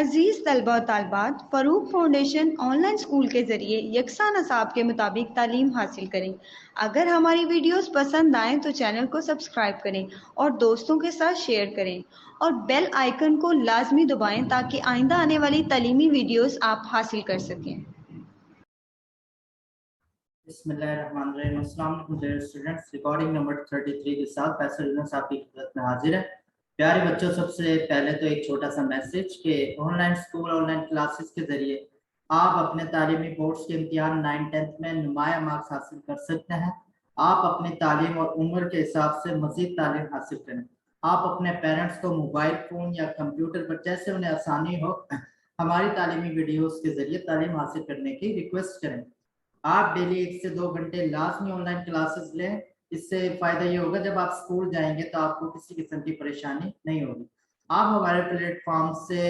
अजीज तलबा और तालबात, Farooq foundation online school के ज़रिए यकसा नसाब के मुताबिक तालीम हासिल करें। अगर हमारी वीडियोस पसंद आएँ तो चैनल को सब्सक्राइब करें और दोस्तों के साथ शेयर करें और बेल आइकन को लाजमी दबाएं ताकि आइंदा आने वाली तालीमी वीडियोस आप हासिल कर सकें। बिस्मिल्लाहिर्रहमानिर्रहीम। अस्सलाम वालेकुम डियर स्टूडेंट्स। रिकॉर्डिंग नंबर 33 के साथ फैसल यूनुस आपकी खिदमत में हाजिर है। प्यारे बच्चों, सबसे पहले तो एक छोटा सा मैसेज कि ऑनलाइन स्कूल ऑनलाइन क्लासेस के जरिए आप अपने तालीमी बोर्ड्स के इम्तिहान 9-10th में नुमाया मार्क्स हासिल कर सकते हैं। आप अपनी तालीम और उम्र के हिसाब से मजीद तालीम हासिल करें। आप अपने पेरेंट्स को मोबाइल फ़ोन या कंप्यूटर पर जैसे उन्हें आसानी हो हमारी तालीमी वीडियोज़ के जरिए तालीम हासिल करने की रिक्वेस्ट करें। आप डेली 1 से 2 घंटे लाजमी ऑनलाइन क्लासेस लें। इससे फायदा ये होगा, जब आप स्कूल जाएंगे तो आपको किसी किस्म की परेशानी नहीं होगी। आप हमारे प्लेटफॉर्म से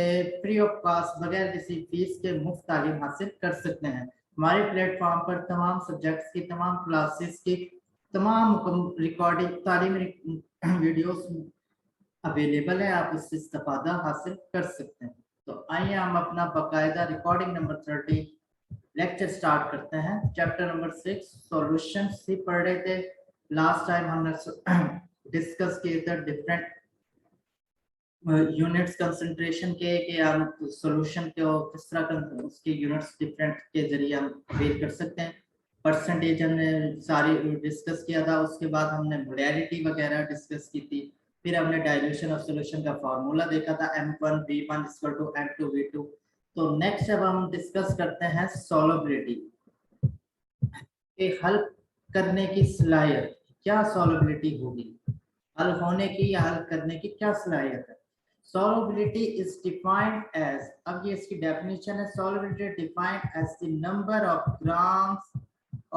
फ्री ऑफ कॉस्ट बगैर किसी फीस के मुफ्त तालीम हासिल कर सकते हैं। हमारे प्लेटफॉर्म पर तमाम सब्जेक्ट्स की तमाम क्लासेस की तमाम रिकॉर्डिंग तालीमी वीडियोस अवेलेबल है। आप उससे इस्तेफादा हासिल कर सकते हैं। तो आइए हम अपना बाकायदा रिकॉर्डिंग नंबर 30 लेक्चर स्टार्ट करते हैं। चैप्टर नंबर 6 सॉल्यूशन ही पढ़ रहे थे। लास्ट टाइम हमने डिस्कस किए थे डिफरेंट यूनिट्स कंसंट्रेशन के कि हम सॉल्यूशन को किस तरह उसके यूनिट्स डिफरेंट के जरिए हम अवेल कर सकते हैं। परसेंटेज हमने सारी डिस्कस किया था। उसके बाद हमने मोलैरिटी वगैरह डिस्कस की थी। फिर हमने डाइल्यूशन ऑफ सॉल्यूशन का फार्मूला देखा था, M1V1 = M2V2। तो नेक्स्ट अब हम डिस्कस करते हैं सॉल्युबिलिटी के हल करने की सलाहियत। क्या सॉल्युबिलिटी होगी, हल होने की या हल करने की क्या सलाहियत है। सॉल्युबिलिटी इज डिफाइंड एज, अब ये इसकी डेफिनेशन है। Solubility defined as the number of grams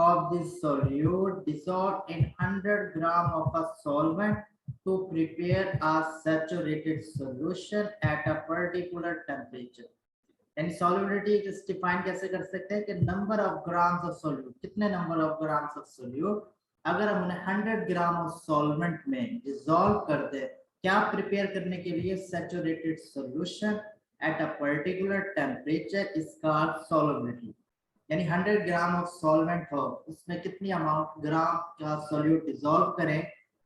of this solute dissolved in 100 gram of a solvent to prepare a saturated solution at a particular temperature। यानी सॉल्युबिलिटी डिफाइन कैसे कर सकते हैं कि number of grams of solute, कितने number of grams of solute अगर हम उन्हें 100 ग्राम ऑफ सॉल्वेंट में डिसॉल्व कर दे, क्या प्रिपेयर करने के लिए, saturated solution at a particular temperature is called solubility. यानी 100 ग्राम ऑफ सॉल्वेंट हो, उसमें कितनी अमाउंट ग्राम का सोल्यूट डिसॉल्व करें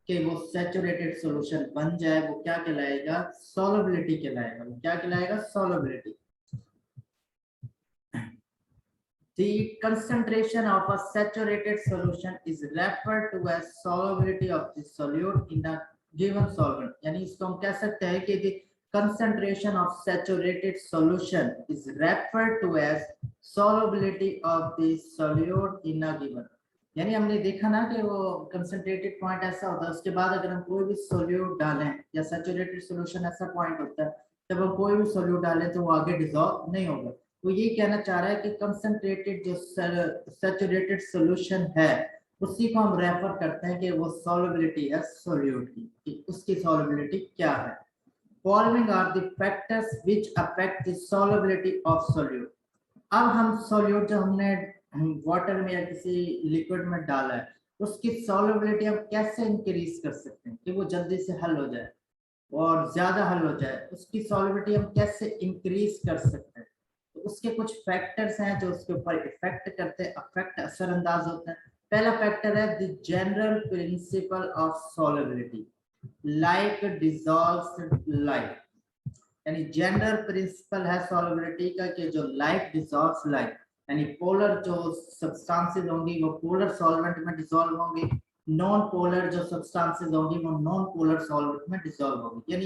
कि वो सैचुरेटेड सॉल्यूशन बन जाए, वो क्या कहलाएगा, सॉल्युबिलिटी कहलाएगा। वो क्या कहलाएगा, solubility. The concentration of a saturated solution is referred to as solubility of the solute in a given solvent। यानी इसको हम कह सकते हैं कि the concentration of saturated solution is referred to as solubility of the solute in a given। यानी हमने देखा ना कि वो कंसंट्रेटेड पॉइंट ऐसा होता है, उसके बाद अगर हम कोई भी सोल्यूट डालें या सैचुरेटेड सॉल्यूशन ऐसा पॉइंट होता है, जब हम कोई भी सोल्यूट डालें तो वो आगे डिसॉल्व नहीं होगा। वो ये कहना चाह रहा है कि कंसंट्रेटेड जो सैचुरेटेड सॉल्यूशन है उसी को हम रेफर करते हैं कि वो सॉल्युबिलिटी है सोल्यूट की, कि उसकी सॉल्युबिलिटी क्या है। Following are the factors which affect the solubility of solute. अब हम सोल्यूट जो हमने वाटर में या किसी लिक्विड में डाला है, उसकी सॉल्युबिलिटी हम कैसे इंक्रीज कर सकते हैं कि वो जल्दी से हल हो जाए और ज्यादा हल हो जाए। उसकी सॉल्युबिलिटी हम कैसे इंक्रीज कर सकते हैं, तो उसके कुछ फैक्टर्स हैं जो उसके ऊपर इफेक्ट करते हैं, अफेक्ट असरअंदाज होते हैं। पहला फैक्टर है the general principle of solubility, like dissolves like. यानी जनरल प्रिंसिपल है सॉल्युबिलिटी का कि जो लाइक डिसॉल्व्स लाइक, यानी पोलर जो सब्सटेंसेस होंगी वो पोलर सॉल्वेंट में डिसॉल्व होंगी, नॉन पोलर जो सब्सटेंसेस होंगी वो नॉन पोलर सॉल्वेंट में डिसॉल्व होंगी। यानी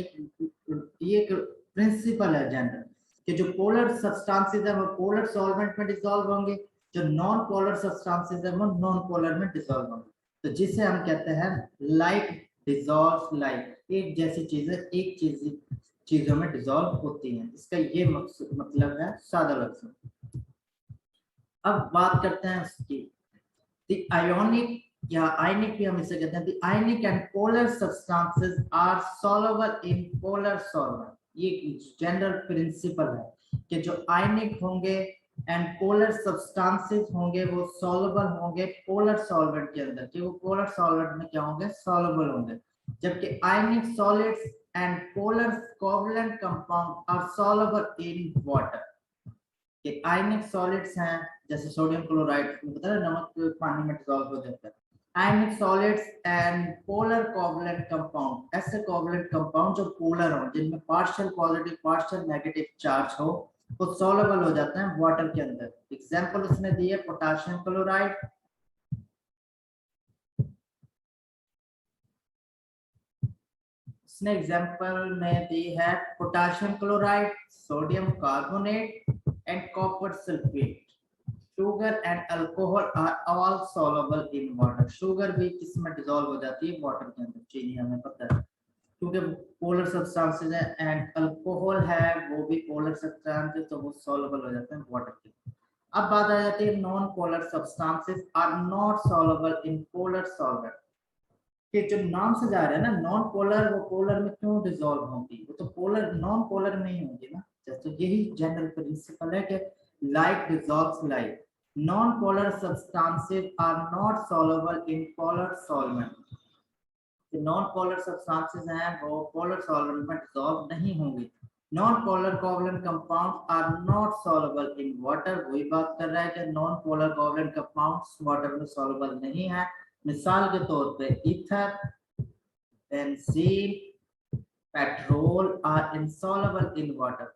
ये एक प्रिंसिपल है जनरल कि जो पोलर सब्सटेंसेस है वो पोलर सॉल्वेंट में डिसॉल्व होंगे, जो नॉन पोलर सब्सटेंसेस है वो नॉन पोलर में डिसॉल्व होंगे। तो जिसे हम कहते हैं लाइक डिसॉल्व्स लाइक, एक जैसी चीजें एक चीजों में डिसॉल्व होती हैं। इसका ये मतलब है सादा लफ्ज़ में। अब बात करते हैं उसकी आयोनिक या आयनिक भी हम इसे कहते हैं। Ionic and polar substances are soluble in polar solvent. ये जनरल प्रिंसिपल है कि जो आयनिक होंगे एंड पोलर सब्सटेंसेस होंगे वो सॉल्युबल होंगे पोलर सॉल्वेंट के अंदर, कि वो पोलर सॉल्वेंट में क्या होंगे, सॉल्युबल होंगे। जबकि आयनिक solids and polar covalent compound are soluble in water. कि आयनिक सॉलिड्स हैं जैसे सोडियम क्लोराइड, पता है नमक पानी में डिसॉल्व हो जाता है। आयनिक solids and polar covalent compound, ऐसे कोवलेंट कंपाउंड जो पोलर हो, जिनमें partial positive partial negative charge हो, वो सॉल्युबल हो जाते हैं वाटर के अंदर। एग्जांपल उसने दी है पोटेशियम क्लोराइड, उसने एग्जांपल में दी है potassium chloride, sodium carbonate and copper sulphate. Sugar and alcohol are all soluble in water. Sugar भी किसमें डिसॉल्व हो जाती है? वाटर के अंदर। चीनी हमें पता है क्योंकि पोलर सब्सटेंसेस है, एंड अल्कोहल है वो भी पोलर सब्सटेंस है, तो वो सॉल्युबल हो जाते हैं वाटर के। अब बात आ जाती है non polar substances are not soluble in polar solvent. कि जो नाम से जा रहा है ना नॉन पोलर, वो पोलर में क्यों डिसॉल्व होंगी? वो तो पोलर नॉन पोलर में ही होंगी ना। तो यही जनरल प्रिंसिपल है कि like dissolves like. Non-polar substances are not soluble in polar solvent। जो non-polar substances हैं वो polar solvent में dissolve नहीं होंगे। Non-polar covalent compounds are not soluble in water। वही बात कर रहा है कि non-polar covalent compounds water में soluble नहीं है। मिसाल के तौर पे ether, benzene, petrol are insoluble in water।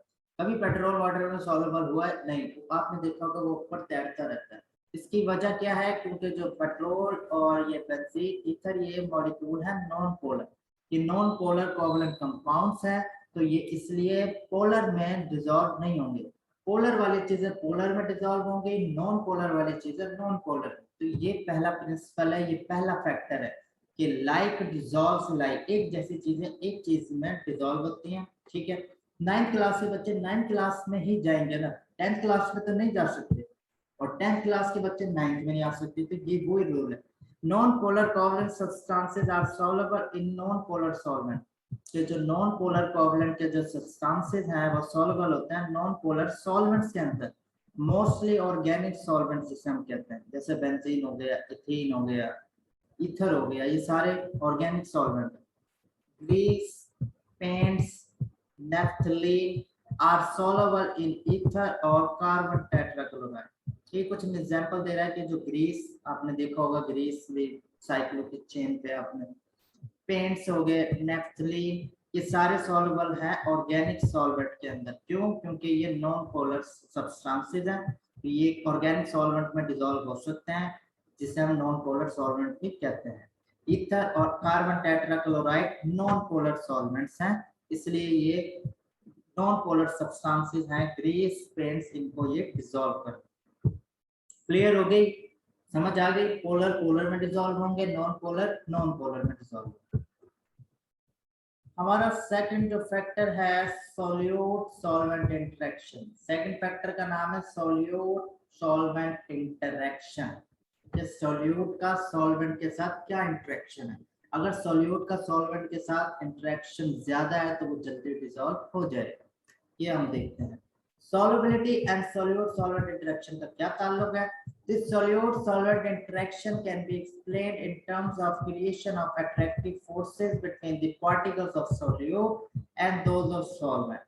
कभी पेट्रोल वाटर में सॉल्युबल हुआ है? नहीं। तो आपने देखा होगा वो ऊपर तैरता रहता है। इसकी वजह क्या है? क्योंकि जो पेट्रोल और ये बेंजीन, ईथर, ये मॉलिक्यूल है नॉन पोलर। ये नॉन पोलर कोवलेंट कंपाउंड्स है, तो ये इसलिए पोलर में डिसॉल्व नहीं होंगे। पोलर वाली चीजें पोलर में डिसॉल्व होंगी, नॉन पोलर वाली चीजें नॉन पोलर। तो ये पहला प्रिंसिपल है, ये पहला फैक्टर है कि लाइक डिसॉल्व्स लाइक। एक जैसी चीजें एक चीज में डिसॉल्व होती हैं। ठीक है, 9th क्लास के बच्चे 9th क्लास में ही जाएंगे ना, 10th क्लास में तो नहीं जा सकते, और 10th क्लास के बच्चे 9th में नहीं आ सकते। तो ये वही रूल है। Non polar covalent substances are soluble in non polar solvent. कि जो नॉन पोलर कोवलेंट के जो सब्सटेंसेस हैं वो सॉल्युबल होते हैं नॉन पोलर सॉल्वेंट्स के अंदर। मोस्टली ऑर्गेनिक सॉल्वेंट्स जिसे हम कहते हैं, जैसे बेंजीन हो गया, इथीन हो गया, ईथर हो गया, ये सारे organic solvent. Grease, paints, naphthalene are soluble in ether और कार्बन टेट्राक्लोराइड। ये कुछ एग्जांपल दे रहा है कि जो ग्रीस, आपने देखा होगा ग्रीस भी साइक्लोपिक चेन पे, आपने पेंट्स हो गए, नेफ्थलीन, ये सारे सॉल्युबल हैं ऑर्गेनिक सॉल्वेंट के अंदर। क्यों? क्योंकि ये नॉन पोलर सब्सटेंसेस हैं, तो ये ऑर्गेनिक सॉल्वेंट में डिसॉल्व हो सकते हैं, जिसे हम नॉन पोलर सॉल्वेंट भी कहते हैं। ईथर और carbon tetrachloride non polar solvents हैं, इसलिए ये नॉन पोलर सब्सटेंसेस हैं। ग्रीस, पेंट्स, इनको ये डिसॉल्व कर। क्लियर हो गई? समझ आ गई? पोलर पोलर में डिसॉल्व होंगे, नॉन पोलर नॉन पोलर में डिसॉल्व होंगे। हमारा सेकंड जो फैक्टर है solute solvent interaction. Second factor का नाम है सॉल्यूट सॉल्वेंट इंटरेक्शन। इस सॉल्यूट का सॉल्वेंट के साथ क्या इंटरेक्शन है? अगर सॉल्यूट का सॉल्वेंट के साथ इंटरेक्शन ज्यादा है तो वो जल्दी डिसॉल्व हो जाएगा। ये हम देखते हैं। solubility and solute solvent interaction का क्या ताल्लुक है? This solute solvent interaction can be explained in terms of creation of attractive forces between the particles of solute and those of solvent।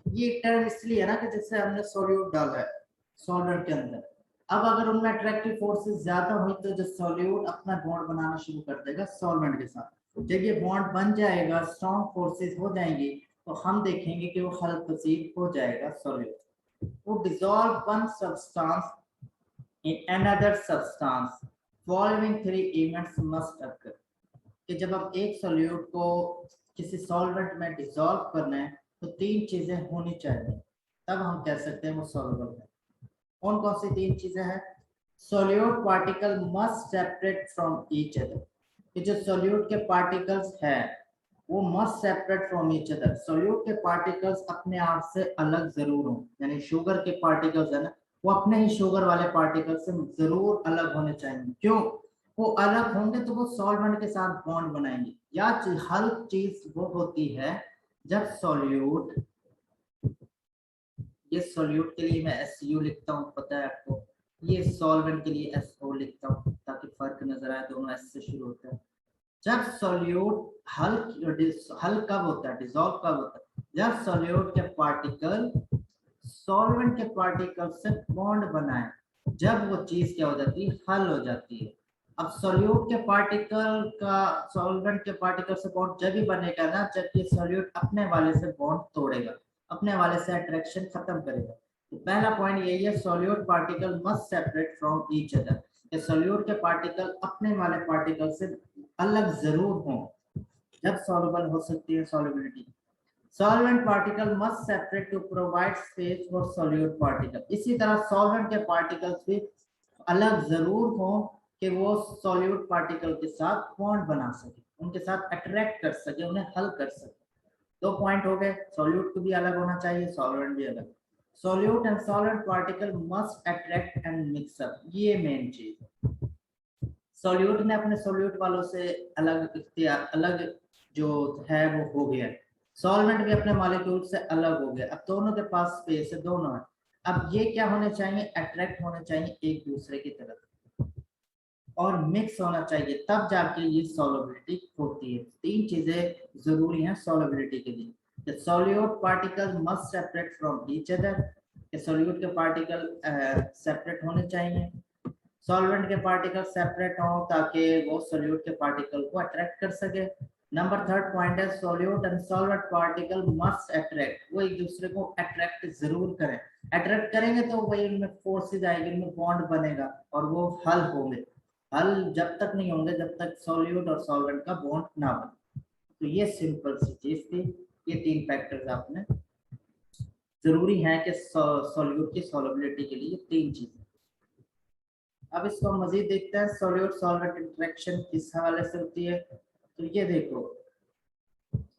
ये टर्म इसलिए है ना कि जैसे हमने solute डाला है solvent के अंदर, अब अगर उनमें अट्रैक्टिव फोर्सेस ज्यादा हुई तो जो सॉल्यूट अपना बॉन्ड बनाना शुरू कर देगा सॉल्वेंट के साथ। जब ये बॉन्ड बन जाएगा, स्ट्रॉन्ग फोर्सेस हो जाएंगी, तो हम देखेंगे कि वो हल पसीब हो जाएगा सॉल्यूट। वो dissolve one substance in another substance following three events must occur. कि जब आप एक सॉल्यूट को किसी सॉल्वेंट में डिसॉल्व करना है तो तीन चीजें होनी चाहिए, तब हम कह सकते हैं वो सॉल्युबल है। कौन कौन सी तीन चीजें हैं? Solute particle must separate from each other. कि जो सोल्यूट के पार्टिकल्स है वो must separate from each other. Solute के पार्टिकल्स अपने आप से अलग जरूर हों, यानी शुगर के पार्टिकल्स है ना, वो अपने ही शुगर वाले पार्टिकल से जरूर अलग होने चाहिए। क्यों? वो अलग होंगे तो वो सॉल्वेंट के साथ बॉन्ड बनाएंगे। या हर चीज वो होती है जब सोल्यूट, ये सॉल्यूट के लिए मैं SU लिखता हूँ, पता है आपको, ये सॉल्वेंट के लिए SO लिखता हूँ ताकि फर्क नजर आए, दोनों S से शुरू होता है। जब सॉल्यूट हल कब होता है, डिसॉल्व कब होता है, जब सॉल्यूट के पार्टिकल सॉल्वेंट के पार्टिकल से बॉन्ड बनाए, जब वो चीज क्या हो जाती है, हल हो जाती है। अब सॉल्यूट के पार्टिकल का सॉल्वेंट के पार्टिकल से बॉन्ड जब भी बनेगा ना, जब ये सॉल्यूट अपने वाले से बॉन्ड तोड़ेगा, अपने वाले से अट्रैक्शन खत्म करेगा। तो पहला पॉइंट यही है, solute particle must separate from each other. ये सॉल्यूट के पार्टिकल अपने वाले पार्टिकल से अलग जरूर हों, जब सॉल्युबल हो सकती है solubility. Solvent particle must separate to provide space for solute particle. इसी तरह सॉल्वेंट के पार्टिकल्स भी अलग जरूर हो कि वो सॉल्यूट पार्टिकल के साथ बॉन्ड बना सके, उनके साथ अट्रैक्ट कर सके, उन्हें हल कर सके। दो पॉइंट हो गए, सॉल्यूट को भी अलग होना चाहिए, सॉल्वेंट भी अलग। Solute and solvent particle must attract and mix up, ये मेन चीज है। सॉल्यूट ने अपने सॉल्यूट वालों से अलग जो है वो हो गया, सॉल्वेंट भी अपने मॉलिक्यूल से अलग हो गया। अब दोनों के पास स्पेस है, दोनों है। अब ये क्या होने चाहिए, अट्रैक्ट होने चाहिए एक दूसरे की तरफ और मिक्स होना चाहिए, तब जाके ये सॉल्युबिलिटी होती है। तीन चीजें जरूरी हैं सॉल्युबिलिटी के लिए। The solute particles must separate from each other, solute के पार्टिकल सेपरेट होने चाहिए, सॉल्वेंट के पार्टिकल सेपरेट हो ताकि वो सॉल्यूट के पार्टिकल को अट्रैक्ट कर सके। नंबर थर्ड पॉइंट है, solute and solvent particle must attract, वो एक दूसरे को अट्रैक्ट जरूर करें। अट्रैक्ट करेंगे तो वही उनमें फोर्सेज आएगी, उनमें बॉन्ड बनेगा और वो हल होंगे। हल जब तक नहीं होंगे जब तक सॉल्यूट और सॉल्वेंट का बॉन्ड ना बने। तो ये सिंपल सी चीज थी, ये तीन फैक्टर्स आपने जरूरी है कि सॉल्यूट की सॉल्युबिलिटी के लिए तीन चीजें। अब इसको मजीद देखते हैं, सॉल्यूट सॉल्वेंट इंटरेक्शन किस हवाले से होती है। तो ये देखो,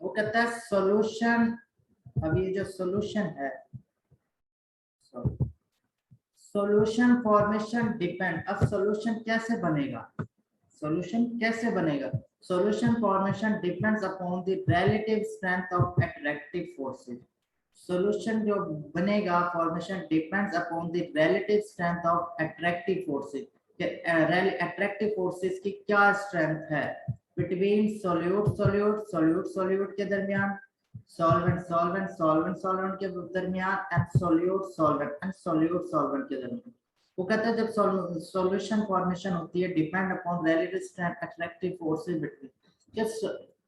वो कहता है सॉल्यूशन, अब ये जो सॉल्यूशन है, सॉल्यूशन फॉर्मेशन डिपेंड। अब सॉल्यूशन कैसे बनेगा, सॉल्यूशन कैसे बनेगा, solution formation depends upon the relative strength of attractive forces. Solution जो बनेगा, formation depends upon the relative strength of attractive forces. Attractive forces की क्या स्ट्रेंथ है between solute solute solute solute के दरमियान, सॉल्वेंट सॉल्वेंट सॉल्वेंट सॉल्वेंट के दरमियान and solute solvent and solute solvent के दरमियान। वो कहता है जब सॉल्यूशन फॉर्मेशन होती है, depend upon relative strength attractive forces between,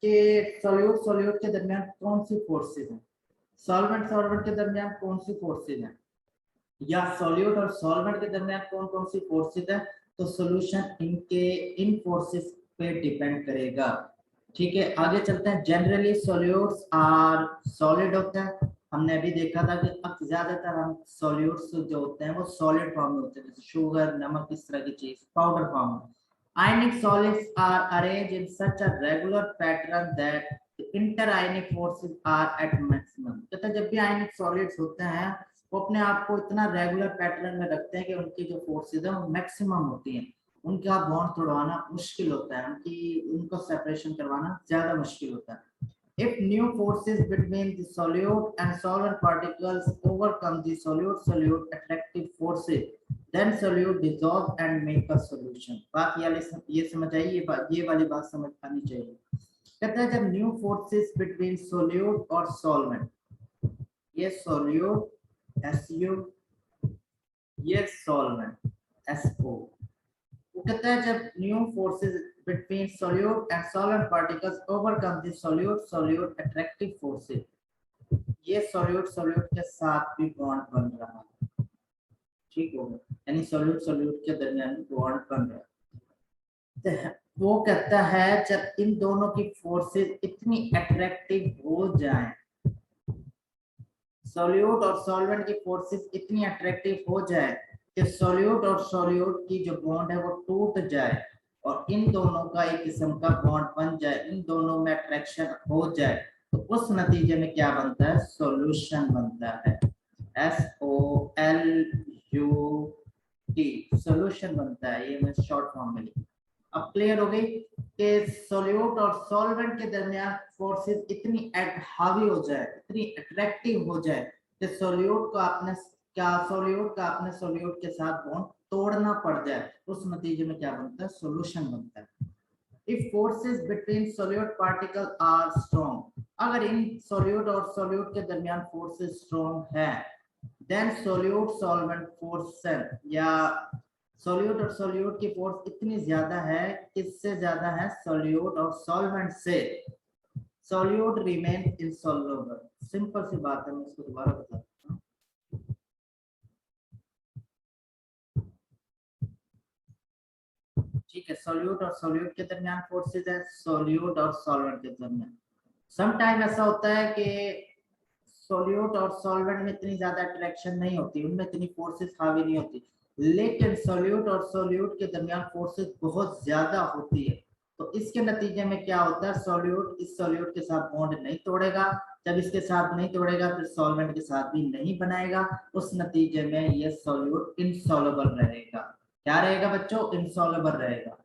कि सॉल्यूट सॉल्यूट के दरमियान कौन सी फोर्सेस हैं, सॉल्वेंट सॉल्वेंट के दरमियान कौन सी फोर्सेस हैं, या सॉल्यूट और सॉल्वेंट के दरमियान कौन कौन सी फोर्सेस है। तो सॉल्यूशन इनके इन फोर्सेस पे डिपेंड करेगा। ठीक है, आगे चलते हैं। जनरली सॉल्यूट्स आर सॉलिड होते हैं, हमने अभी देखा था कि अब ज्यादातर हम सॉल्यूट्स जो होते हैं वो सॉलिड फॉर्म में होते हैं, जैसे शुगर, नमक, इस तरह की चीज पाउडर फॉर्म में। Ionic solids are arranged in such a regular pattern that the inter-ionic forces are at maximum। कहते हैं जब भी आयनिक सॉलिड्स होते हैं वो अपने आप को इतना रेगुलर पैटर्न में रखते हैं कि उनकी जो फोर्सेज है वो मैक्सिमम होती हैं, उनका बॉन्ड तोड़वाना मुश्किल होता है, उनको सेपरेशन करवाना ज्यादा मुश्किल होता है। If new forces between the solute and solvent particles overcome the solute-solute attractive forces, then solute dissolve and make a solution। बात ये समझ आई, ये वाली बात समझ आनी चाहिए। कहता है जब न्यू फोर्सेस बिटवीन सोल्यूट और सॉल्वेंट, ये सोल्यूट SU, ये सॉल्वेंट SO, वो कहता है जब new forces between solute and solvent particles overcome the solute solute attractive forces, ये सोल्यूट सोल्यूट के साथ भी बॉन्ड बन रहा है। ठीक हो गया, यानी सोल्यूट सोल्यूट के दरमियान बॉन्ड बन रहा है। वो कहता है जब इन दोनों की फोर्सेस इतनी अट्रैक्टिव हो जाएं, सोल्यूट और सॉल्वेंट की फोर्सेस इतनी अट्रैक्टिव हो जाए कि सोल्यूट और सोल्यूट की जो बॉन्ड है वो टूट जाए और इन दोनों का एक किस्म का बॉन्ड बन जाए, इन दोनों में अट्रैक्शन हो जाए, तो उस नतीजे में क्या बनता है, सॉल्यूशन बनता है। SOLUT सॉल्यूशन बनता है, ये मैं शॉर्ट फॉर्म में लिखा। अब क्लियर हो गई कि सोल्यूट और सॉल्वेंट के दरमियान फोर्सेस इतनी हावी हो जाए, इतनी अट्रैक्टिव हो जाए कि सोल्यूट का अपने सोल्यूट के साथ बॉन्ड तोड़ना पड़ जाए, उस नतीजे में क्या बनता है, सॉल्यूशन बनता है। If forces between solute particle are strong, अगर इन सोल्यूट और सोल्यूट के दरमियान फोर्सेस स्ट्रॉन्ग है, देन सोल्यूट सॉल्वेंट फोर्स, या सोल्यूट और सोल्यूट की फोर्स इतनी ज्यादा है, किससे ज्यादा है, सोल्यूट और सॉल्वेंट से, सोल्यूट रिमेन इनसॉल्युबल। सिंपल सी बात है, मैं इसको दोबारा बताता हूँ। ठीक है, सोल्यूट और सोल्यूट के दरमियान फोर्सेस है, सोल्यूट और सॉल्वेंट के दरमियान। समटाइम ऐसा होता है कि सोल्यूट और सॉल्वेंट में इतनी ज्यादा अट्रैक्शन नहीं होती, उनमें इतनी फोर्सेस हावी नहीं होती, लेकिन सोल्यूट और सोल्यूट के दरमियान फोर्सेस बहुत ज्यादा होती है। तो इसके नतीजे में क्या होता है, सोल्यूट इस सोल्यूट के साथ बॉन्ड नहीं तोड़ेगा, जब इसके साथ नहीं तोड़ेगा फिर सॉल्वेंट के साथ भी नहीं बनाएगा, उस नतीजे में ये सोल्यूट इनसॉल्युबल रहेगा। क्या रहेगा बच्चों, इनसॉल्युबल रहेगा।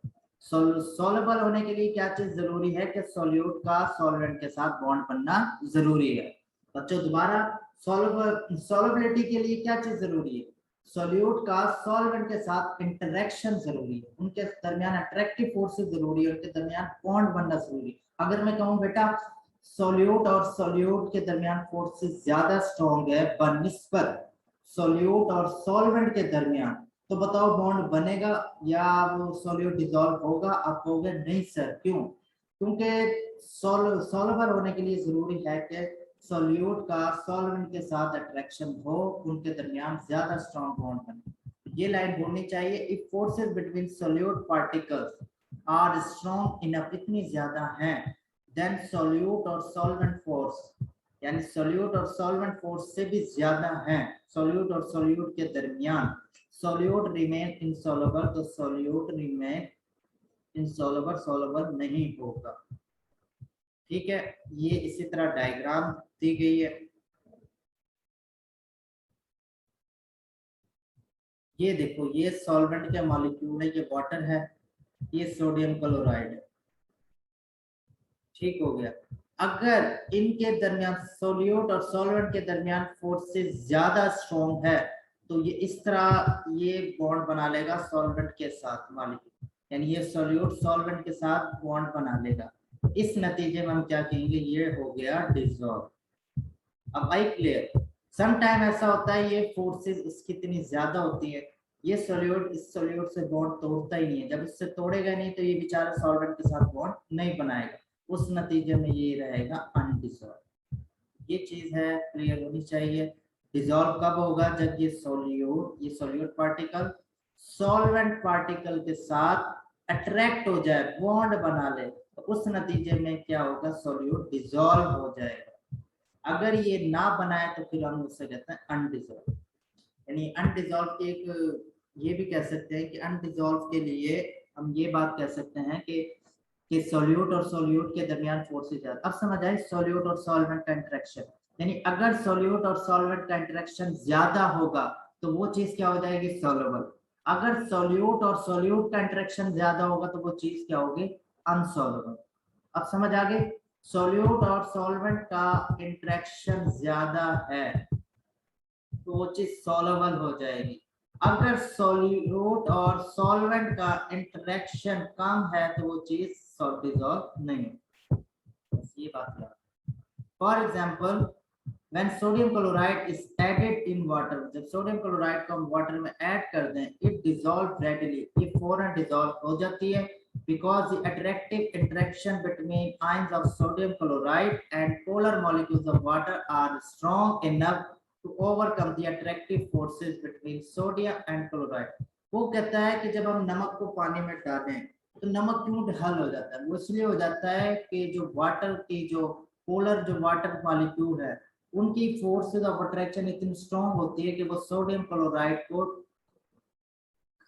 सॉल्युबल होने के लिए क्या चीज जरूरी है कि सोल्यूट का सॉल्वेंट के साथ बॉन्ड बनना जरूरी है। बच्चों दोबारा, सॉल्युबिलिटी के लिए क्या चीज जरूरी है, सोल्यूट का सॉल्वेंट के साथ इंटरेक्शन जरूरी है, उनके दरमियान अट्रैक्टिव फोर्सेस जरूरी है, उनके दरमियान बॉन्ड बनना जरूरी है। अगर मैं कहूं बेटा सोल्यूट और सोल्यूट के दरमियान फोर्सेस ज्यादा स्ट्रॉन्ग है बनिस्बत सोल्यूट और सॉल्वेंट के दरमियान, तो बताओ बॉन्ड बनेगा या वो सोल्यूट डिसॉल्व होगा? आप कहोगे नहीं सर, क्यों? क्योंकि सॉल्युबल होने के लिए जरूरी है कि सोल्यूट का सॉल्वेंट के साथ अट्रैक्शन हो, उनके दरमियान ज्यादा स्ट्रॉन्ग बॉन्ड बने। ये लाइन बोलनी चाहिए, if forces between solute particles are strong enough, इतनी ज्यादा हैं, देन सोल्यूट और सॉल्वेंट फोर्स, यानी सोल्यूट और सॉल्वेंट फोर्स से भी ज्यादा हैं सोल्यूट और सोल्यूट के दरमियान, सोल्यूट रिमेन इनसॉल्युबल, तो सोल्यूट रिमेन इनसॉल्युबल, सॉल्युबल नहीं होगा। ठीक है, ये इसी तरह डायग्राम दी गई है। ये देखो, ये सॉल्वेंट के मॉलिक्यूल है, ये वाटर है, ये सोडियम क्लोराइड है। ठीक हो गया। अगर इनके दरमियान सोल्यूट और सॉल्वेंट के दरमियान फोर्सेस ज्यादा स्ट्रॉन्ग है, तो ये इस तरह ये बॉन्ड बना लेगा सॉल्वेंट के साथ मॉलिक्यूल, यानी ये सोल्यूट सॉल्वेंट के साथ बॉन्ड बना लेगा। इस नतीजे में हम क्या कहेंगे, ये हो गया डिसॉल्व। अब आई क्लियर? सम टाइम ऐसा होता है ये फोर्सेस इसकी इतनी ज्यादा होती है, ये सोल्यूट इस सोल्यूट से बॉन्ड तोड़ता ही नहीं है, जब इससे तोड़ेगा नहीं तो ये बेचारा सॉल्वेंट के साथ बॉन्ड नहीं बनाएगा, उस नतीजे में ये रहेगा अनडिसॉल्व। ये चीज है, क्लियर होनी चाहिए। डिसॉल्व कब होगा, जब ये सोल्यूट पार्टिकल सॉल्वेंट पार्टिकल के साथ अट्रैक्ट हो जाए, बॉन्ड बना ले, तो उस नतीजे में क्या होगा, सोल्यूट डिसॉल्व हो जाएगा। अगर ये ना बनाए तो फिर हम उससे कहते हैं अनडिसॉल्व। यानी अनडिसॉल्व की एक ये भी कह सकते हैं कि अनडिसॉल्व के लिए हम ये बात कह सकते हैं कि सोल्यूट और सोल्यूट के दरमियान फोर्सेस ज्यादा। अब समझ आए, सोल्यूट और सॉल्वेंट का इंटरेक्शन, यानी अगर सोल्यूट और सॉल्वेंट का इंटरेक्शन ज्यादा होगा तो वो चीज क्या हो जाएगी, सॉल्युबल। अगर सोल्यूट और सोल्यूट का इंटरेक्शन ज्यादा होगा तो वो चीज क्या होगी, अनसॉल्युबल। अब समझ आ गई, सोल्यूट और सॉल्वेंट का इंटरेक्शन ज्यादा है तो वो चीज सॉल्युबल हो जाएगी। अगर सोल्यूट और सॉल्वेंट का इंटरेक्शन कम है तो वो चीज डिसॉल्व नहीं, बस ये बात याद। For example, when sodium chloride is added in water, जब सोडियम क्लोराइड को हम वाटर में ऐड कर दें, it dissolve readily, ये फौरन डिसॉल्व हो जाती है, because the attractive interaction between ions of sodium chloride and polar molecules of water are strong enough to overcome the attractive forces between sodium and chloride। वो कहता है कि जब हम नमक को पानी में डालें तो नमक क्यों हल हो जाता है, वो इसलिए हो जाता है कि जो वाटर की जो पोलर जो वाटर मॉलिक्यूल है उनकी फोर्सेस ऑफ अट्रैक्शन इतनी स्ट्रॉन्ग होती है कि वो सोडियम क्लोराइड को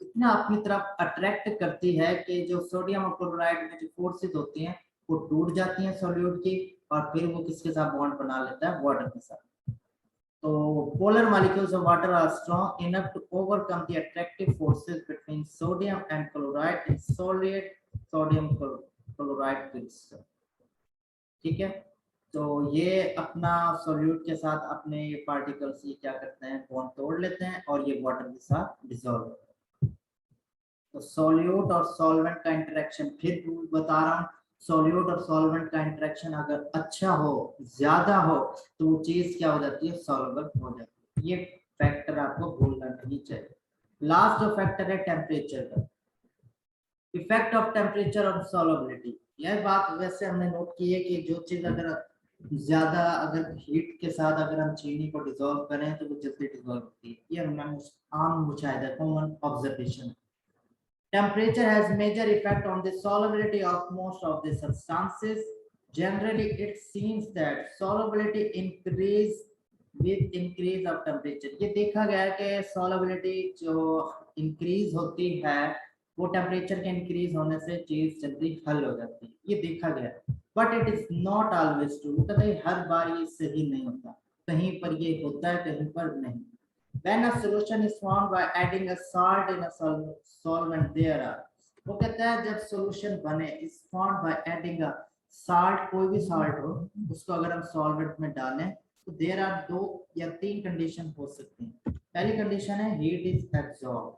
इतना अपनी तरफ अट्रैक्ट करती है कि जो सोडियम और क्लोराइड में जो फोर्सेस होती हैं वो टूट जाती हैं सोल्यूट की, और फिर वो किसके साथ बॉन्ड बना लेता है, वाटर के साथ। तो polar molecules of water are strong enough to overcome the attractive forces between sodium and chloride in solid sodium chloride crystal। ठीक है, तो ये अपना सोल्यूट के साथ अपने ये पार्टिकल्स ये क्या करते हैं, बॉन्ड तोड़ लेते हैं और ये वाटर के साथ डिसॉल्व होते हैं। तो सॉल्यूट और सॉल्वेंट का इंटरेक्शन, फिर बता रहा हूँ, सॉल्यूट और सॉल्वेंट का इंटरेक्शन अगर अच्छा हो, ज्यादा हो, तो वो चीज क्या हो जाती है, सॉल्युबल हो जाती है। ये फैक्टर आपको भूलना नहीं चाहिए। लास्ट जो फैक्टर है टेम्परेचर का, effect of temperature on solubility. यह बात वैसे हमने नोट की है कि जो चीज अगर ज्यादा, अगर हीट के साथ अगर हम चीनी को डिसॉल्व करें तो वो जल्दी डिसॉल्व होती है। ये हमने आम मुशाहिदा, common observation. Temperature has major effect on the solubility of most of the substances. Generally, it seems that solubility increase with increase of temperature. ये देखा गया है कि solubility जो increase होती है वो temperature के increase होने से चीज जल्दी हल हो जाती है, ये देखा गया है। But it is not always true. कभी हर बार ये सही नहीं होता, कहीं पर ये होता है, कहीं पर नहीं। When a solution is formed by adding a salt in a solvent, there are, वो कहता है जब solution बने is formed by adding a salt, कोई भी salt हो, उसको अगर हम solvent में डालें तो there are 2 या 3 कंडीशन हो सकती हैं। पहली कंडीशन है heat is absorbed।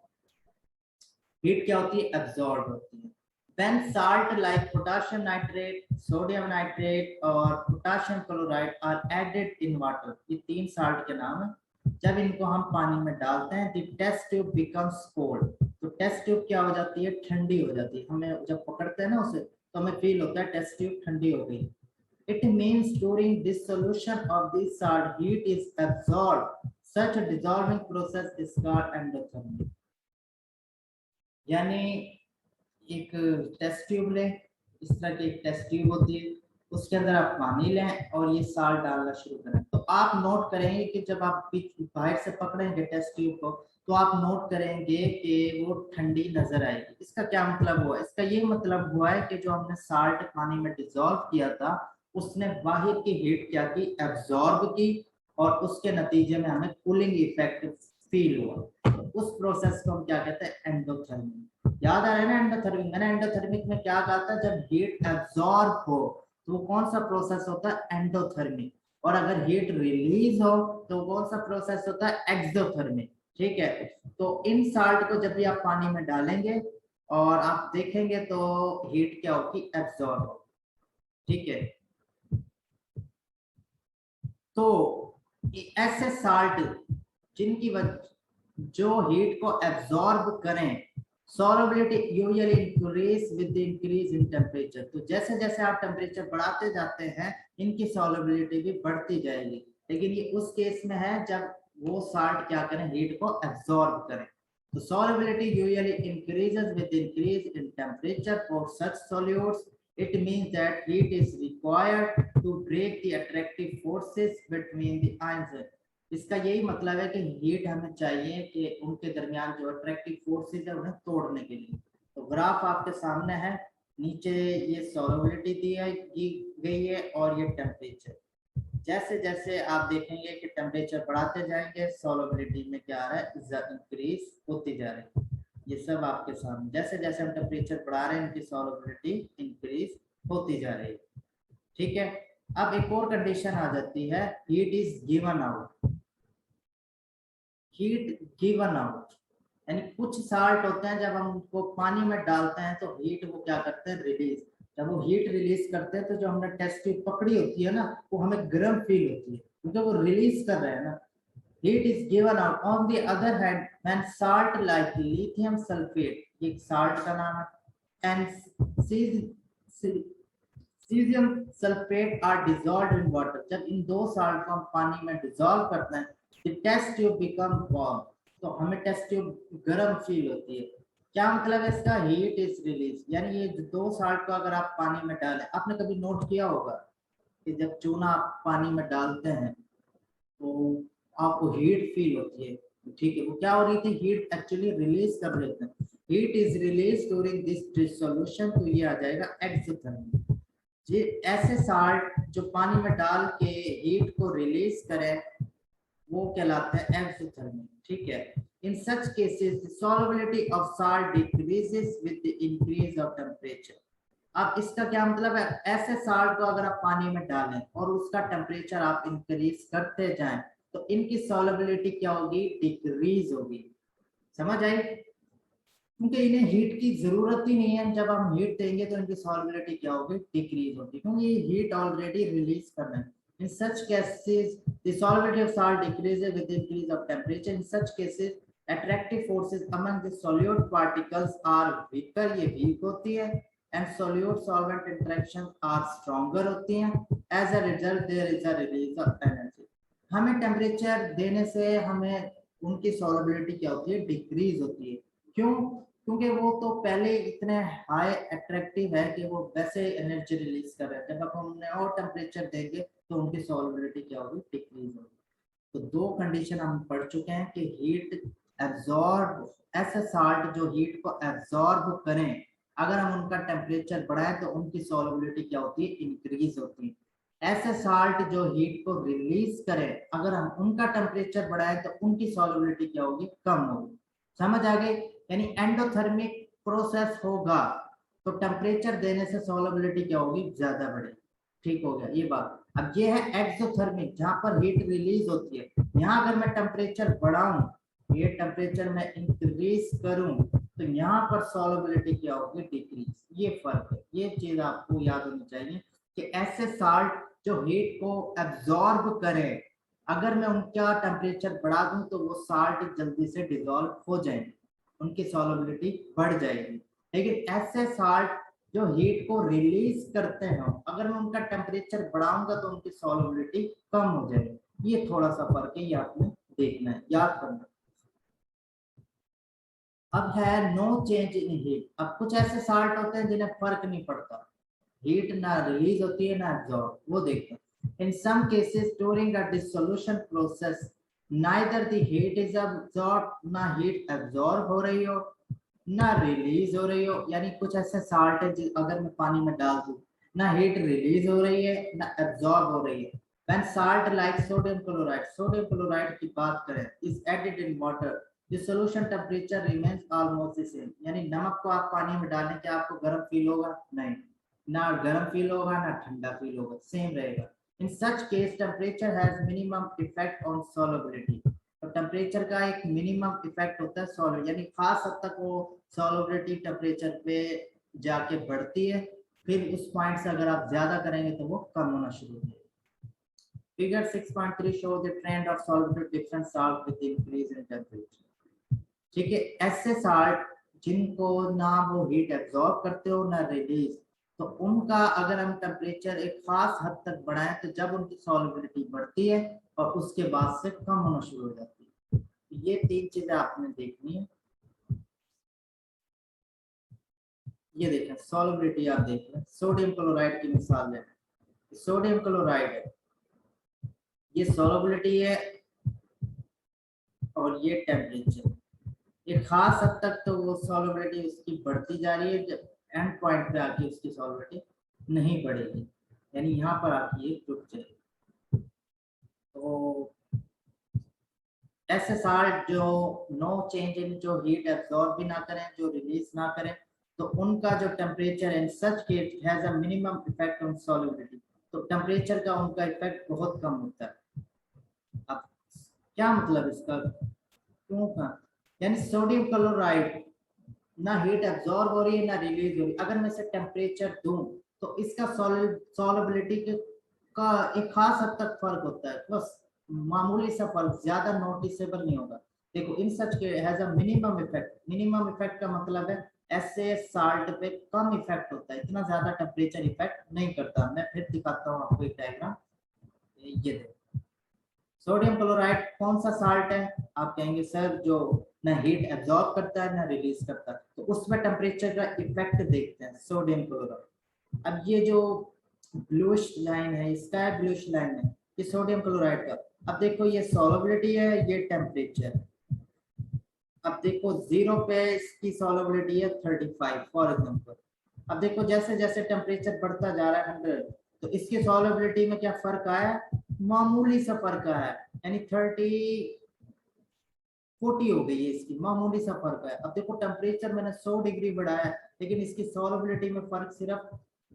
हीट क्या होती है, absorbed होती है। When salt like potassium nitrate, sodium nitrate और potassium chloride are added in water, ये 3 salt के नाम है। जब इनको हम पानी में डालते हैं the test tube becomes cold, तो टेस्ट ट्यूब क्या हो जाती है, ठंडी हो जाती है। हमें जब पकड़ते हैं ना उसे तो हमें फील होता है टेस्ट ट्यूब ठंडी हो गई। It means during dissolution of this salt heat is absorbed. Such a dissolving process is called endothermic। यानी एक टेस्ट ट्यूब लें, इस तरह की एक टेस्ट ट्यूब होती है, उसके अंदर आप पानी लें और ये साल्ट डालना शुरू करें। तो आप नोट करेंगे कि जब आप बाहर से पकड़ेंगे टेस्ट ट्यूब को तो आप नोट करेंगे कि वो ठंडी नजर आएगी। इसका क्या मतलब हुआ, इसका ये मतलब हुआ है कि जो हमने साल्ट पानी में डिसॉल्व किया था उसने बाहर की हीट क्या की, एब्जॉर्ब की, और उसके नतीजे में हमें कूलिंग इफेक्ट फील हुआ। तो उस प्रोसेस को हम क्या कहते हैं, एंडोथर्मिक। याद आ रहा है ना एंडोथर्मिक, मैंने एंडोथर्मिक में क्या कहा था, जब हीट एब्जॉर्ब हो तो वो कौन सा प्रोसेस होता है, एंडोथर्मिक, और अगर हीट रिलीज हो तो कौन सा प्रोसेस होता है, एक्सोथर्मिक। ठीक है, तो इन साल्ट को जब भी आप पानी में डालेंगे और आप देखेंगे तो हीट क्या होगी, एब्जॉर्ब हो। ठीक है, तो ऐसे साल्ट जिनकी जो हीट को एब्जॉर्ब करें, solubility usually increase with the increase in temperature। तो जैसे जैसे आप टेम्परेचर बढ़ाते जाते हैं इनकी solubility भी बढ़ती जाएगी, लेकिन ये उस केस में है जब वो साल्ट क्या करें, हीट को एब्जॉर्ब करें। तो solubility usually increases with increase in temperature for such solutes। It means that heat is required to break the attractive forces between the ions। इसका यही मतलब है कि हीट हमें चाहिए कि उनके दरमियान जो अट्रैक्टिव फोर्सेस है उन्हें तोड़ने के लिए। तो ग्राफ आपके सामने है, नीचे ये सॉल्युबिलिटी दी गई है और ये टेम्परेचर। जैसे जैसे आप देखेंगे कि टेम्परेचर बढ़ाते जाएंगे सॉल्युबिलिटी में क्या आ रहा है, इंक्रीज होती जा रही है। ये सब आपके सामने, जैसे जैसे हम टेम्परेचर बढ़ा रहे हैं इनकी सॉल्युबिलिटी इंक्रीज होती जा रही है। ठीक है, अब एक और कंडीशन आ जाती है, heat is given out. Heat given out यानी कुछ साल्ट होते हैं जब हम उनको पानी में डालते हैं तो हीट वो क्या करते हैं, रिलीज। जब वो हीट रिलीज करते हैं तो जो हमने टेस्ट ट्यूब पकड़ी होती है ना वो हमें गर्म फील होती है क्योंकि वो रिलीज कर रहे हैं ना। Heat is given out on the other hand when salt like lithium sulphate, ये साल्ट का नाम है, and caesium sulphate are dissolved in water. जब इन दो साल्ट को हम पानी में डिसॉल्व करते हैं the test tube become warm, तो हमें टेस्ट ट्यूब गर्म फील होती है। क्या मतलब है इसका, हीट इज रिलीज। यानी ये दो साल्ट को अगर आप पानी में डालें, आपने कभी नोट किया होगा कि जब चूना आप पानी में डालते हैं तो आपको हीट फील होती है। ठीक है, वो क्या हो रही थी, हीट एक्चुअली रिलीज कर लेते हैं। Heat is release during this dissolution, तो ये आ जाएगा एक्सोथर्मिक। ये ऐसे साल्ट जो पानी में डाल के हीट को रिलीज करें वो कहलाते हैं एक्सोथर्मिक। ठीक है, in such cases the solubility of salt decreases with the increase of temperature. अब इसका क्या मतलब है, ऐसे साल्ट को अगर आप पानी में डालें और उसका टेम्परेचर आप इंक्रीज करते जाएं तो इनकी सॉल्युबिलिटी क्या होगी, डिक्रीज होगी। समझ आई। क्योंकि इन्हें हीट की जरूरत ही नहीं है। जब हम हीट देंगे तो इनकी सॉल्युबिलिटी क्या होगी, डिक्रीज होगी, क्योंकि ये हीट ऑलरेडी रिलीज कर रहे हैं। In such cases the solubility of salt decreases with increase of temperature. In such cases attractive forces among the solute particles are weaker, ये वीक होती है, and solute solvent interactions are stronger होती हैं। as a result there is a release of energy। हमें temperature देने से हमें उनकी सॉल्युबिलिटी क्या होती है, डिक्रीज होती है। क्यों? क्योंकि वो तो पहले इतने हाई अट्रैक्टिव है कि वो वैसे एनर्जी रिलीज कर रहे हैं। जब हम उन्हें और टेम्परेचर देंगे तो उनकी सॉल्युबिलिटी क्या होगी, डिक्रीज होगी। तो दो कंडीशन हम पढ़ चुके हैं कि हीट एब्जॉर्ब, ऐसे साल्ट जो हीट को एब्जॉर्ब करें, अगर हम उनका टेम्परेचर बढ़ाएं तो उनकी सॉल्युबिलिटी क्या होती है, इंक्रीज होती है। ऐसे साल्ट जो हीट को रिलीज करें, अगर हम उनका टेम्परेचर बढ़ाएं तो उनकी सॉल्युबिलिटी क्या होगी, कम होगी। समझ आ गई? यानी एंडोथर्मिक प्रोसेस होगा तो टेम्परेचर देने से सॉल्युबिलिटी क्या होगी, ज्यादा बढ़ेगी। ठीक हो गया ये बात। अब ये है एक्सोथर्मिक, जहां पर हीट रिलीज होती है। यहाँ अगर मैं टेम्परेचर बढ़ाऊं, ये टेम्परेचर में इंक्रीज करूं, तो यहाँ पर सॉल्युबिलिटी क्या होगी, डिक्रीज। ये फर्क है, ये चीज आपको याद होनी चाहिए कि ऐसे साल्ट जो हीट को एब्जॉर्ब करें, अगर मैं उनका टेम्परेचर बढ़ा दूं तो वो साल्ट जल्दी से डिजोल्व हो जाएंगे, उनकी सॉल्युबिलिटी बढ़ जाएगी। लेकिन ऐसे साल्ट जो हीट को रिलीज करते हैं, अगर मैं उनका टेम्परेचर बढ़ाऊंगा तो उनकी सॉल्युबिलिटी कम हो जाएगी। ये थोड़ा सा फर्क है, ये आपने देखना है, याद करना। अब है नो चेंज इन हीट। अब कुछ ऐसे साल्ट होते हैं जिन्हें फर्क नहीं पड़ता, हीट ना रिलीज होती है ना एब्जॉर्ब, वो देखते हैं। In some cases during a dissolution process neither the heat is absorb, ना हीट एब्जॉर्ब हो रही हो ना रिलीज हो रही हो। यानी कुछ ऐसे साल्ट है अगर मैं पानी में डाल दूं, ना हीट रिलीज हो रही है ना एब्जॉर्ब हो रही है। When salt like sodium chloride की बात करें, is added in water, the solution temperature remains almost the same। यानी नमक को आप पानी में डालने के आपको गर्म फील होगा, नहीं, ना गर्म फील होगा ना ठंडा फील होगा, सेम रहेगा। In such case temperature has minimum effect on solubility। तो टेम्परेचर का एक मिनिमम इफेक्ट होता है सॉल्वेंट, यानी खास हद तक वो सॉल्युबिलिटी टेम्परेचर पे जाके बढ़ती है, फिर उस पॉइंट से अगर आप ज्यादा करेंगे तो वो कम होना शुरू हो जाएगी। Figure 6.3 show the trend of solubility different salt with increase in temperature। ठीक है, ऐसे साल्ट जिनको ना वो हीट एब्जॉर्ब करते हो ना रिलीज, तो उनका अगर हम टेम्परेचर एक खास हद तक बढ़ाएं तो जब उनकी सॉल्युबिलिटी बढ़ती है और उसके बाद से कम होना शुरू हो जाती है। ये तीन चीजें आपने देखनी है। ये देखें सॉल्युबिलिटी, आप देख लें सोडियम क्लोराइड की मिसाल लें। सोडियम क्लोराइड है, ये सॉल्युबिलिटी है और ये टेम्परेचर। ये खास हद तक तो वो सॉल्युबिलिटी उसकी बढ़ती जा रही है, जब एंड पॉइंट पे आके उसकी सॉल्युबिलिटी नहीं बढ़ेगी, यानी यहाँ पर आके ये रुक जाएगी। तो ऐसे साल्ट जो नो चेंज इन, जो हीट एब्जॉर्ब भी ना करें, जो रिलीज ना करें, तो उनका जो temperature in such case has a minimum effect on solubility. तो टेम्परेचर का उनका इफेक्ट बहुत कम होता है। अब क्या मतलब इसका, क्यों का, यानी सोडियम क्लोराइड ना हीट एब्जॉर्ब हो रही है ना रिलीज हो रही है, अगर मैं इसे टेम्परेचर दूं तो इसका सॉल्युबिलिटी का एक खास हद तक फर्क होता है, बस मामूली सा फर्क, ज्यादा नोटिसेबल नहीं होगा। देखो इन सच के has a minimum effect. Minimum effect का मतलब है ऐसे साल्ट पे कम इफेक्ट होता है, इतना ज्यादा टेम्परेचर इफेक्ट नहीं करता। मैं फिर दिखाता हूँ आपको एक डायग्राम। ये देखो सोडियम क्लोराइड कौन सा साल्ट है, आप कहेंगे सर जो ना हीट एब्जॉर्ब करता है ना रिलीज करता है, तो उसमें टेम्परेचर का इफेक्ट देखते हैं सोडियम क्लोराइड। अब ये जो ब्लूइश लाइन है, स्काई ब्लूइश लाइन है, ये सोडियम क्लोराइड का। अब देखो ये सॉल्युबिलिटी है, ये टेम्परेचर। अब देखो 0 पे इसकी सॉल्युबिलिटी है 35 फॉर एग्जांपल। अब देखो जैसे जैसे टेम्परेचर बढ़ता जा रहा है 100, तो इसकी सॉल्युबिलिटी में क्या फर्क आया, मामूली सा फर्क आया, यानी 40 हो गई है इसकी, मामूली सा फर्क है। अब देखो टेम्परेचर मैंने 100 डिग्री बढ़ाया, लेकिन इसकी सॉल्युबिलिटी में फर्क सिर्फ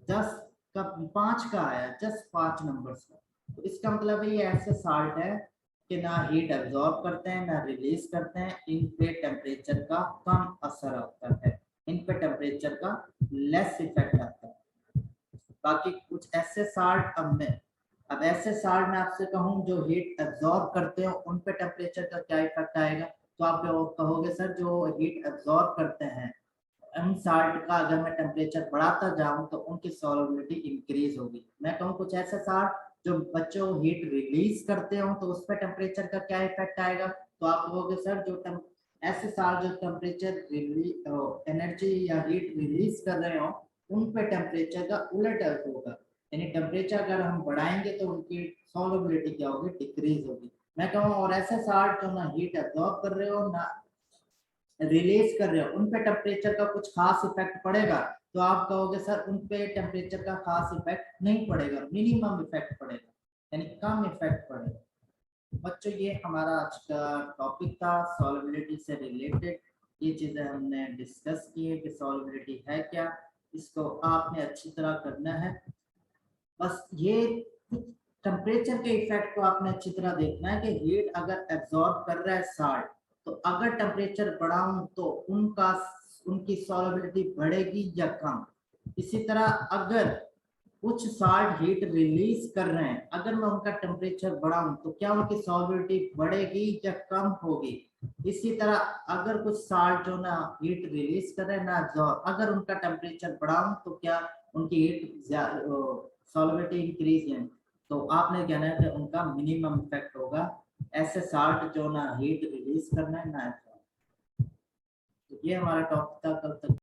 10 का 5 का आया, जस्ट 5 नंबर्स का। तो इसका मतलब है ये ऐसे साल्ट है कि ना हीट एब्जॉर्ब करते हैं ना रिलीज करते हैं, इन पे टेम्परेचर का कम असर होता है, इन पे टेम्परेचर का लेस इफेक्ट आता है। बाकी कुछ ऐसे साल्ट अब ऐसे साल्ट में आपसे कहूँ जो हीट एब्जॉर्ब करते हो उन पे टेम्परेचर का क्या इफेक्ट आएगा, तो आप कहोगे सर जो हीट एब्जॉर्ब करते हैं उन साल्ट का अगर मैं टेम्परेचर बढ़ाता जाऊं तो उनकी सॉल्युबिलिटी इंक्रीज होगी। मैं कहूँ कुछ ऐसे साल्ट जो बच्चों हीट रिलीज करते हो तो उस पर टेम्परेचर का क्या इफेक्ट आएगा, तो आप कहोगे सर जो ऐसे साल्ट जो टेम्परेचर एनर्जी या हीट रिलीज कर रहे हो उन पे टेम्परेचर का उलट होगा, यानी टेम्परेचर अगर हम बढ़ाएंगे तो उनकी सॉल्युबिलिटी क्या होगी, डिक्रीज होगी। मैं कहूँ और ऐसे साल्ट जो ना हीट एब्जॉर्ब कर रहे हो ना रिलीज कर रहे हो उन पे टेम्परेचर का कुछ खास इफेक्ट पड़ेगा, तो आप कहोगे सर उन पे टेम्परेचर का खास इफेक्ट नहीं पड़ेगा, मिनिमम इफेक्ट पड़ेगा, यानी कम इफेक्ट पड़ेगा। बच्चों ये हमारा आज का टॉपिक था सॉल्युबिलिटी से रिलेटेड। ये चीजें हमने डिस्कस की है कि सॉल्युबिलिटी है क्या, इसको आपने अच्छी तरह करना है। बस ये टेम्परेचर के इफेक्ट को आपने अच्छी तरह देखना है कि हीट अगर एब्जॉर्ब कर रहा है साल्ट, तो अगर टेम्परेचर बढ़ाऊं तो उनकी सॉल्युबिलिटी बढ़ेगी या कम। इसी तरह अगर कुछ साल्ट हीट रिलीज कर रहे हैं, अगर मैं उनका टेम्परेचर बढ़ाऊं तो क्या उनकी सॉल्युबिलिटी बढ़ेगी या कम होगी। इसी तरह अगर कुछ साल्ट जो ना हीट रिलीज कर रहे हैं ना एब्जॉर्ब, अगर उनका टेम्परेचर बढ़ाऊं तो क्या उनकी हीट सॉल्युबिलिटी इंक्रीज है, तो आपने कहना है कि उनका मिनिमम इफेक्ट होगा, ऐसे साल्ट जो ना हीट रिलीज करना है ना एब्जॉर्ब। तो ये हमारा टॉपिक था, कल तक